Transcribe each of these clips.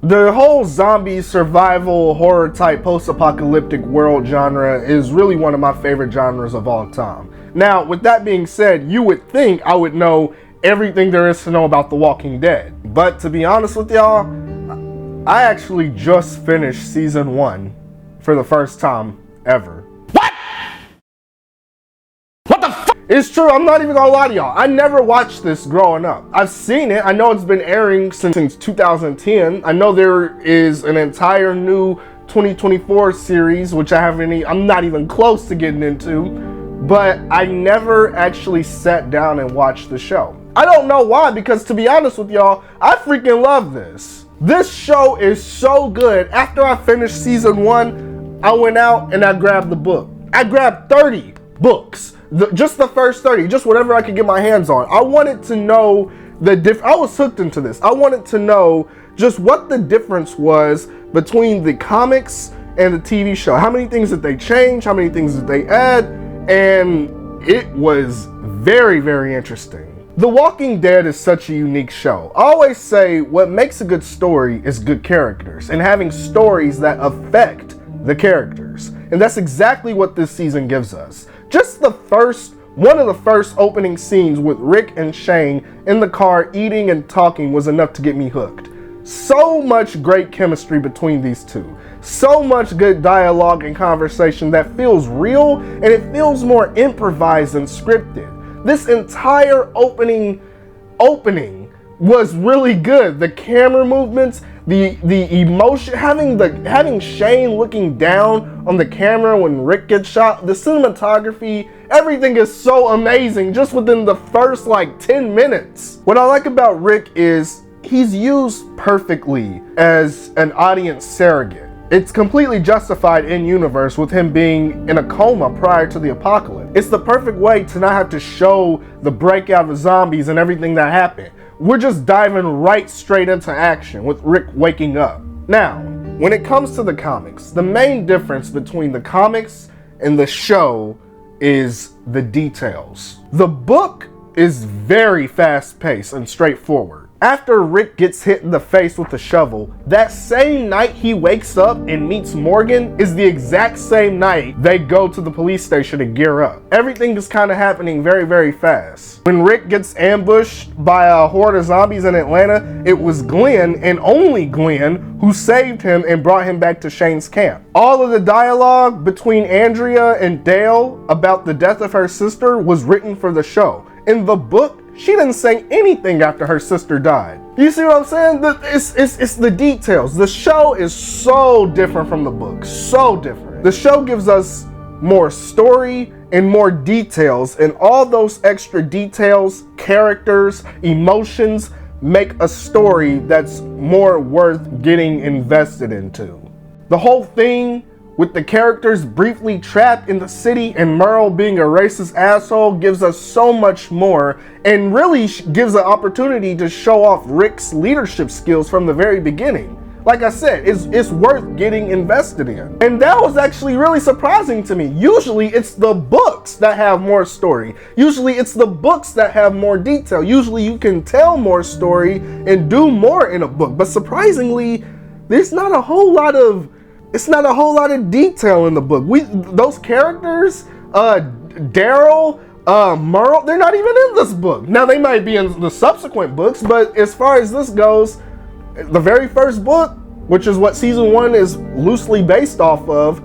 The whole zombie survival horror type post-apocalyptic world genre is really one of my favorite genres of all time. Now, with that being said, you would think I would know everything there is to know about The Walking Dead. But to be honest with y'all, I actually just finished season 1 for the first time ever. It's true, I'm not even gonna lie to y'all. I never watched this growing up. I've seen it, I know it's been airing since 2010. I know there is an entire new 2024 series, which I'm not even close to getting into, but I never actually sat down and watched the show. I don't know why, because to be honest with y'all, I freaking love this. This show is so good. After I finished season 1, I went out and I grabbed the book. I grabbed 30 books. Just the first 30, just whatever I could get my hands on. I wanted to know I was hooked into this. I wanted to know just what the difference was between the comics and the TV show. How many things did they change? How many things did they add? And it was very, very interesting. The Walking Dead is such a unique show. I always say what makes a good story is good characters and having stories that affect the characters. And that's exactly what this season gives us. Just one of the first opening scenes with Rick and Shane in the car eating and talking was enough to get me hooked. So much great chemistry between these two. So much good dialogue and conversation that feels real, and it feels more improvised than scripted. This entire opening was really good. The camera movements, the emotion, having Shane looking down on the camera when Rick gets shot, the cinematography, everything is so amazing just within the first 10 minutes. What I like about Rick is he's used perfectly as an audience surrogate. It's completely justified in universe with him being in a coma prior to the apocalypse. It's the perfect way to not have to show the breakout of zombies and everything that happened. We're just diving right straight into action with Rick waking up. Now, when it comes to the comics, the main difference between the comics and the show is the details. The book is very fast-paced and straightforward. After Rick gets hit in the face with a shovel, that same night he wakes up and meets Morgan is the exact same night they go to the police station to gear up. Everything is kind of happening very, very fast. When Rick gets ambushed by a horde of zombies in Atlanta, it was Glenn, and only Glenn, who saved him and brought him back to Shane's camp. All of the dialogue between Andrea and Dale about the death of her sister was written for the show. In the book, she didn't say anything after her sister died. You see what I'm saying? It's the details. The show is so different from the book. So different. The show gives us more story and more details, and all those extra details, characters, emotions make a story that's more worth getting invested into. The whole thing with the characters briefly trapped in the city and Merle being a racist asshole gives us so much more, and really gives an opportunity to show off Rick's leadership skills from the very beginning. Like I said, it's worth getting invested in. And that was actually really surprising to me. Usually it's the books that have more story. Usually it's the books that have more detail. Usually you can tell more story and do more in a book. But surprisingly, there's not a whole lot of detail in the book. Those characters, Daryl, Merle, they're not even in this book. Now they might be in the subsequent books, but as far as this goes, the very first book, which is what season 1 is loosely based off of,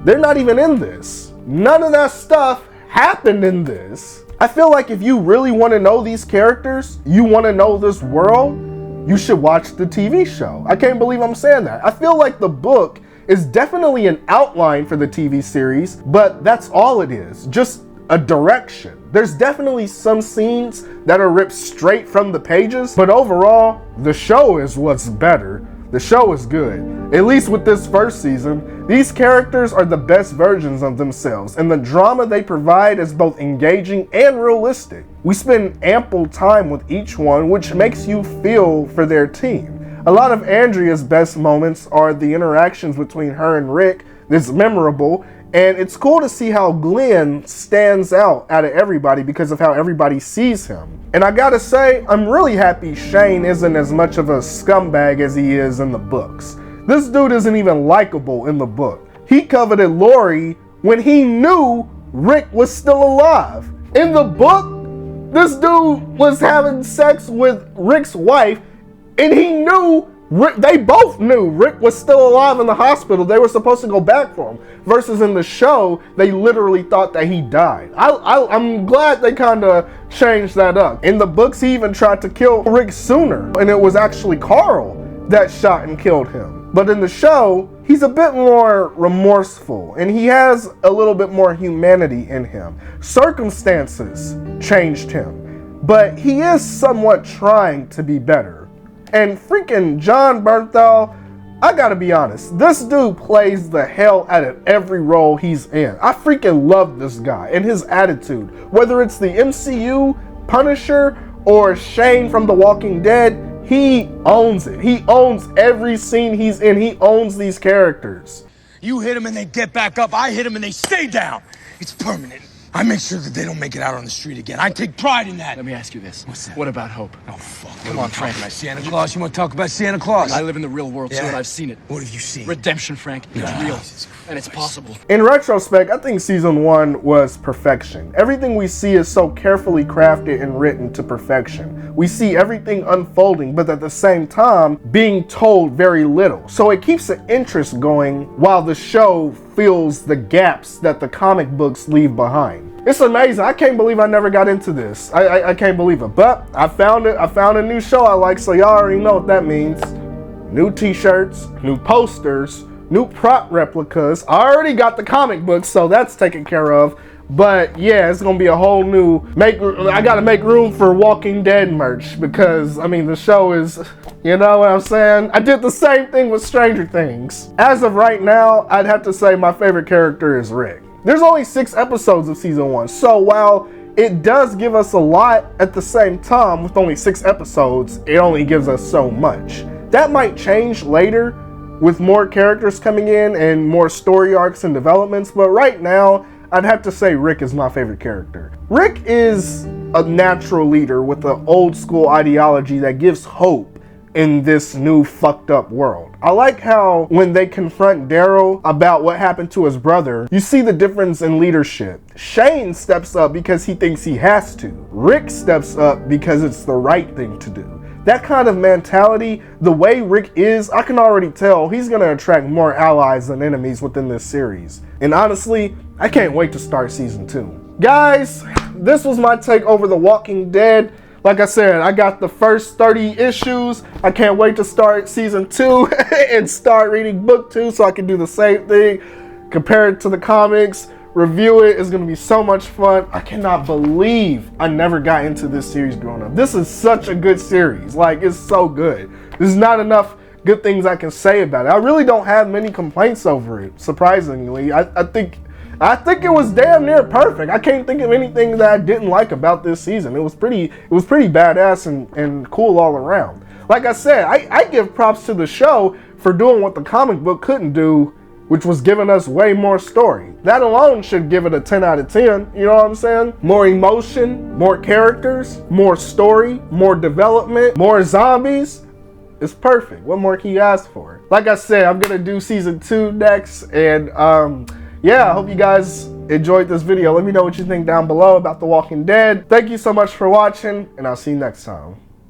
they're not even in this. None of that stuff happened in this. I feel like if you really want to know these characters, you want to know this world, you should watch the TV show. I can't believe I'm saying that. I feel like the book is definitely an outline for the TV series, but that's all it is, just a direction. There's definitely some scenes that are ripped straight from the pages, but overall, the show is what's better. The show is good. At least with this first season, these characters are the best versions of themselves, and the drama they provide is both engaging and realistic. We spend ample time with each one, which makes you feel for their team. A lot of Andrea's best moments are the interactions between her and Rick that's memorable, And it's cool to see how Glenn stands out of everybody because of how everybody sees him. And I gotta say, I'm really happy Shane isn't as much of a scumbag as he is in the books. This dude isn't even likable in the book. He coveted Lori when he knew Rick was still alive. In the book, this dude was having sex with Rick's wife, and he knew they both knew Rick was still alive in the hospital. They were supposed to go back for him. Versus in the show, they literally thought that he died. I'm glad they kind of changed that up. In the books, he even tried to kill Rick sooner, and it was actually Carl that shot and killed him. But in the show, he's a bit more remorseful, and he has a little bit more humanity in him. Circumstances changed him, but he is somewhat trying to be better. And freaking Jon Bernthal, I gotta be honest, this dude plays the hell out of every role he's in. I freaking love this guy and his attitude. Whether it's the MCU, Punisher, or Shane from The Walking Dead, he owns it. He owns every scene he's in. He owns these characters. You hit them and they get back up. I hit them and they stay down. It's permanent. I make sure that they don't make it out on the street again. I take pride in that. Let me ask you this. What's that? What about hope? Oh, fuck. Come on, Frank. About Santa Claus? You want to talk about Santa Claus? I live in the real world, too, and I've seen it. What have you seen? Redemption, Frank. It's real, and it's possible. In retrospect, I think season 1 was perfection. Everything we see is so carefully crafted and written to perfection. We see everything unfolding, but at the same time, being told very little. So it keeps the interest going while the show fills the gaps that the comic books leave behind. It's amazing. I can't believe I never got into this. I can't believe it. But I found it. I found a new show I like, so y'all already know what that means. New t-shirts, new posters, new prop replicas. I already got the comic books, so that's taken care of. But yeah, it's gonna be a whole new I gotta make room for Walking Dead merch because I mean the show is, you know what I'm saying? I did the same thing with Stranger Things. As of right now, I'd have to say my favorite character is Rick. There's only 6 episodes of season 1, so while it does give us a lot, at the same time, with only 6 episodes, it only gives us so much. That might change later with more characters coming in and more story arcs and developments, but right now, I'd have to say Rick is my favorite character. Rick is a natural leader with an old school ideology that gives hope in this new fucked up world. I like how when they confront Daryl about what happened to his brother, you see the difference in leadership. Shane steps up because he thinks he has to. Rick steps up because it's the right thing to do. That kind of mentality, the way Rick is, I can already tell he's gonna attract more allies than enemies within this series. And honestly, I can't wait to start season 2. Guys, this was my take over The Walking Dead. Like I said, I got the first 30 issues. I can't wait to start season 2 and start reading book 2 so I can do the same thing, compare it to the comics, review it. It's gonna be so much fun. I cannot believe I never got into this series growing up. This is such a good series. Like, it's so good. There's not enough good things I can say about it. I really don't have many complaints over it, surprisingly. I think it was damn near perfect. I can't think of anything that I didn't like about this season. It was pretty badass and cool all around. Like I said, I give props to the show for doing what the comic book couldn't do, which was giving us way more story. That alone should give it a 10 out of 10, you know what I'm saying? More emotion, more characters, more story, more development, more zombies. It's perfect. What more can you ask for? Like I said, I'm gonna do season 2 next, and yeah, I hope you guys enjoyed this video. Let me know what you think down below about The Walking Dead. Thank you so much for watching, and I'll see you next time.